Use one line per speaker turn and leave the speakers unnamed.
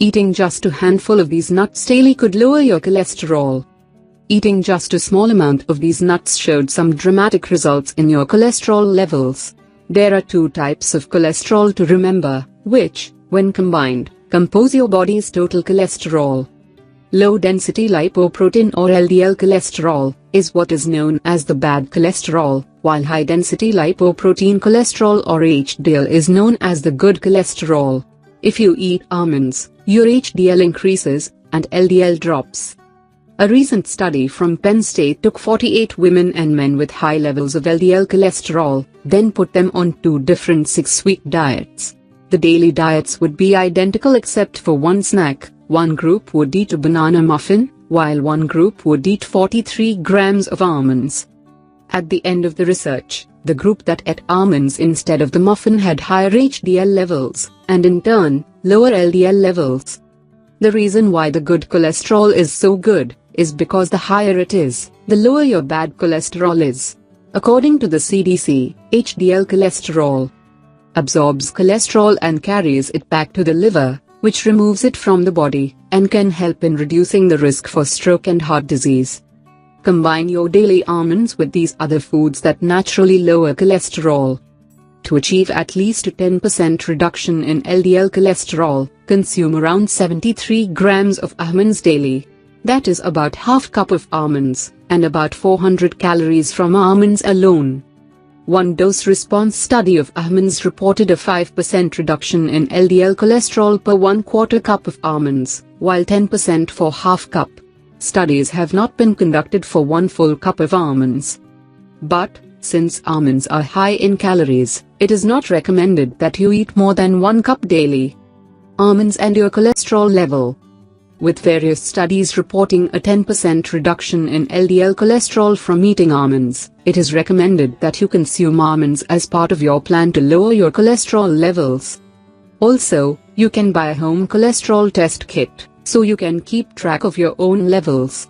Eating just a handful of these nuts daily could lower your cholesterol. Eating just a small amount of these nuts showed some dramatic results in your cholesterol levels. There are two types of cholesterol to remember, which, when combined, compose your body's total cholesterol. Low-density lipoprotein or LDL cholesterol is what is known as the bad cholesterol, while high-density lipoprotein cholesterol or HDL is known as the good cholesterol. If you eat almonds, your HDL increases, and LDL drops. A recent study from Penn State took 48 women and men with high levels of LDL cholesterol, then put them on two different 6-week diets. The daily diets would be identical except for one snack. One group would eat a banana muffin, while one group would eat 43 grams of almonds. At the end of the research, the group that ate almonds instead of the muffin had higher HDL levels, and in turn, lower LDL levels. The reason why the good cholesterol is so good is because the higher it is, the lower your bad cholesterol is. According to the CDC, HDL cholesterol absorbs cholesterol and carries it back to the liver, which removes it from the body, and can help in reducing the risk for stroke and heart disease. Combine your daily almonds with these other foods that naturally lower cholesterol. To achieve at least a 10% reduction in LDL cholesterol, consume around 73 grams of almonds daily. That is about half cup of almonds, and about 400 calories from almonds alone. One dose-response study of almonds reported a 5% reduction in LDL cholesterol per 1/4 cup of almonds, while 10% for half cup. Studies have not been conducted for 1 full cup of almonds. But, since almonds are high in calories, it is not recommended that you eat more than 1 cup daily. Almonds and your cholesterol level. With various studies reporting a 10% reduction in LDL cholesterol from eating almonds, it is recommended that you consume almonds as part of your plan to lower your cholesterol levels. Also, you can buy a home cholesterol test kit, so you can keep track of your own levels.